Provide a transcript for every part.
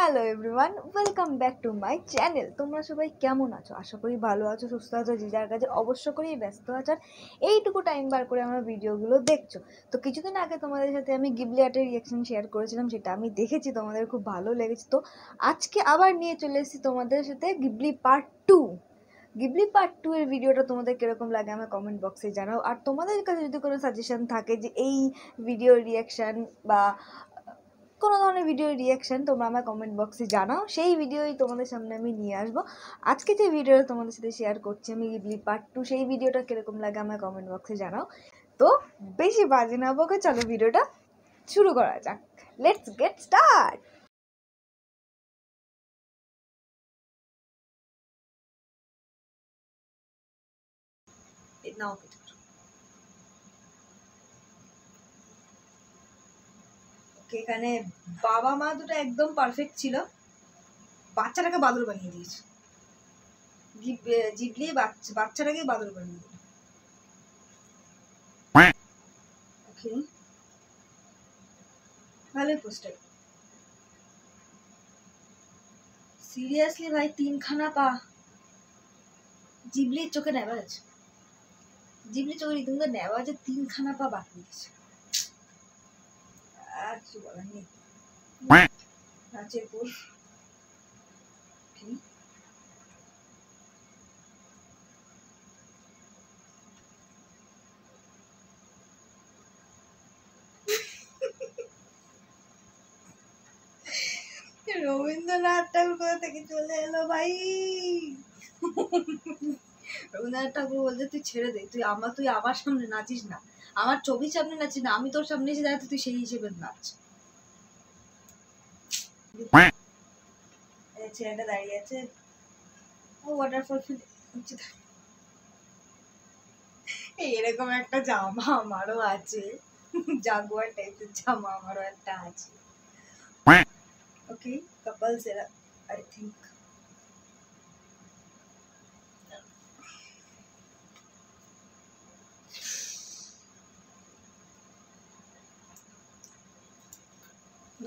Hello everyone, welcome back to my channel. তোমরা সবাই কেমন আছো? আশা করি ভালো আছো, সুস্থ আছো, যে যার কাছে অবশ্য করেই ব্যস্ত আছো। আর এইটুকু টাইম বার করে আমার ভিডিওগুলো দেখছো। তো কিছুদিন আগে তোমাদের সাথে আমি গিবলি আর্টের রিয়াকশন শেয়ার করেছিলাম, সেটা আমি দেখেছি, তোমাদের খুব ভালো লেগেছে। তো আজকে আবার নিয়ে চলে এসেছি তোমাদের সাথে গিবলি পার্ট 2। গিবলি পার্ট 2 এর ভিডিওটা তোমাদের কিরকম লাগে আমার কমেন্ট বক্সে জানাও। আর তোমাদের কাছে যদি কোনো সাজেশন থাকে যে এই ভিডিও রিয়াকশন বা কোনো ধরনের ভিডিও রিয়াকশন, তোমরা আমার কমেন্ট বক্সে জানাও, সেই ভিডিওই তোমাদের সামনে আমি নিয়ে আসবো। আজকে যে ভিডিওটা তোমাদের সাথে শেয়ার করছি আমি গিবলি পার্ট 2, সেই ভিডিওটা কিরকম লাগে আমার কমেন্ট বক্সে জানাও। তো বেশি বাজে না বকে চলো ভিডিওটা শুরু করা যাক। Let's get start. নাও এখানে বাবা মা দুটো একদম পারফেক্ট ছিল, বাচ্চাটাকে বাদর বানিয়ে দিয়েছে। জিবলি বাচ্চাটাকে বাদর বানিয়ে দিল। ওকে, ভালোই পোস্টার। সিরিয়াসলি ভাই, তিনখানা পা। জিবলির চোখে নেওয়া আছে, জিবলি চোখে রীতিমতো নেওয়া আছে, তিনখানা পা বাকি দিয়েছে। আর কিছু বলার নেই। নাচের পোষ রবীন্দ্রনাথ ঠাকুর কোথা থেকে চলে এলো ভাই। রবীন্দ্রনাথ ঠাকুর বলতে তুই ছেড়ে দে, তুই আমার সামনে নাচিস না, আমার ছবির সামনে নাচিস না, আমি তোর সামনে এসে দাঁড়াতে তুই সেই হিসেবে নাচ। ছেলেটা দাঁড়িয়ে আছে, ও ওয়াটারফল এরকম একটা জামা আমারও আছে, জাগুয়ার টাইপের জামা আমারও একটা আছে। ওকে, কাপলস এরা I think.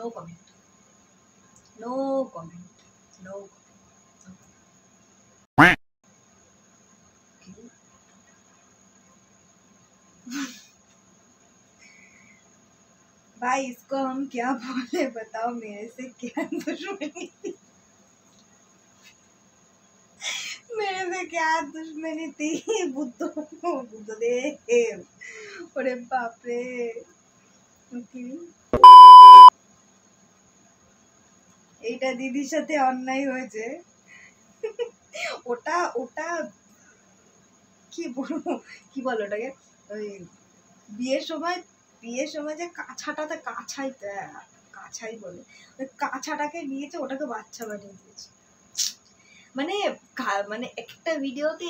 No comment. No comment. No comment. Okay. भाई इसको हम क्या बोले बताओ, मेरे से क्या दुश्मनी थी, मेरे से क्या दुश्मनी थी। बुद्धदेव, ওরে বাপরে। এইটা দিদির সাথে অন্যায় হয়েছে। ওটা ওটা কি বলবো, কি বলো ওটাকে, ওই বিয়ের সময় যে কাছাটাতে কাছাই বলে, ওই কাছাটাকে নিয়েছে, ওটাকে বাচ্চা বানিয়ে দিয়েছে। মানে মানে একটা ভিডিওতে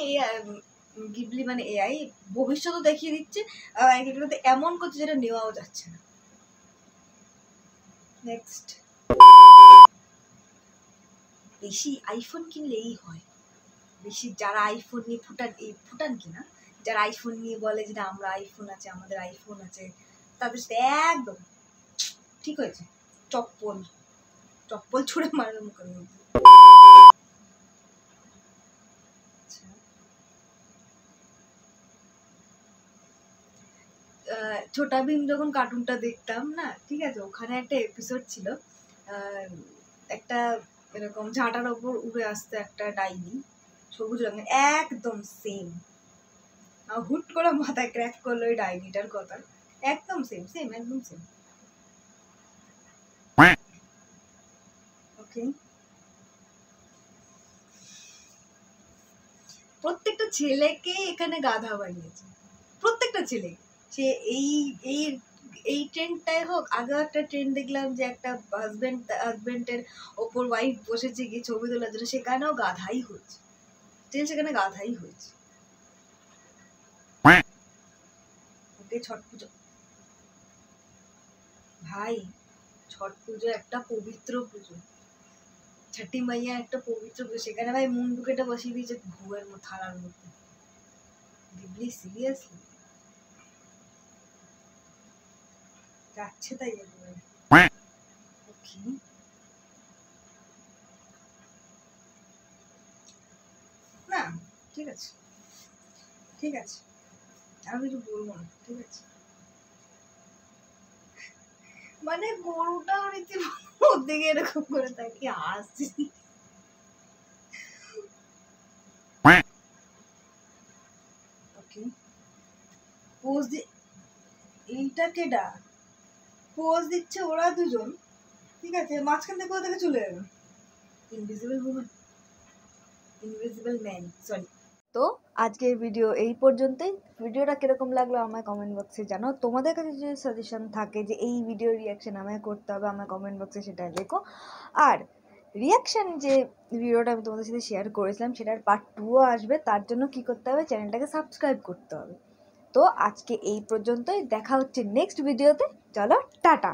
গিবলি মানে এআই ভবিষ্যৎও দেখিয়ে দিচ্ছে, আর এক ভিডিওতে এমন করছে যেটা নেওয়াও যাচ্ছে না। নেক্সট, বেশি আইফোন কিনলেই হয়, বেশি যারা আইফোন নিয়ে ফুটান কিনা, যারা আইফোন নিয়ে বলে যে আমরা আইফোন আছে, আমাদের আইফোন আছে, তাদের সাথে একদম ঠিক হয়েছে, চপ্পল ছুঁড়ে মারার মুখের মধ্যে। ছোটা ভীম যখন কার্টুনটা দেখতাম না, ঠিক আছে, ওখানে একটা এপিসোড ছিল, একটা এরকম ঝাঁটার ওপর উড়ে আসতো একটা ডাইনি, সবুজ রঙের, একদম সেম। হুট করে মাথায় ক্র্যাক করলো ওই ডাইনিটার কথা, একদম সেম সেম, একদম সেম। ওকে, প্রত্যেকটা ছেলেকে এখানে গাধা বানিয়েছে, প্রত্যেকটা ছেলে। সে এই এই এই ট্রেন্ডটাই হোক, আগে একটা ট্রেন্ড দেখলাম যে একটা হাজবেন্ডের ওপর ওয়াইফ বসেছে গিয়ে ছবি তোলার জন্য, সেখানেও গাধাই হচ্ছে, সেখানে গাধাই হয়েছে। ওকে, ছট পুজো ভাই, ছট পুজো একটা পবিত্র পুজো, ছটি মাইয়া একটা পবিত্র পুজো, সেখানে ভাই মুন্ডুকেটা বসিয়ে দিয়েছে ঘুয়ের থালার মধ্যে। দিবলি সিরিয়াসলি যাচ্ছে তাই একেবারে। ওকে, ঠিক আছে, ঠিক আছে, আমি কিছু বলবো না, ঠিক আছে। মানে গরুটাও রীতিমতো ওর দিকে এরকম করে তাকিয়ে হাসছি। ওকে, পোজ দি, এইটা কেডা পোজ দিচ্ছে ওরা দুজন, ঠিক আছে, মাঝখান থেকে কোথা থেকে চলে যাবে? Invisible women, invisible man, sorry. তো আজকের ভিডিও এই পর্যন্তই। ভিডিওটা কিরকম লাগলো আমায় কমেন্ট বক্সে জানাও। তোমাদের কাছে যদি সাজেশন থাকে যে এই ভিডিও রিয়াকশন আমায় করতে হবে, আমার কমেন্ট বক্সে সেটা লেখো। আর রিয়াকশন যে ভিডিওটা আমি তোমাদের সাথে শেয়ার করেছিলাম সেটার পার্ট 2ও আসবে, তার জন্য কি করতে হবে, চ্যানেলটাকে সাবস্ক্রাইব করতে হবে। তো আজকে এই পর্যন্তই, দেখা হচ্ছে নেক্সট ভিডিওতে। চলো টাটা।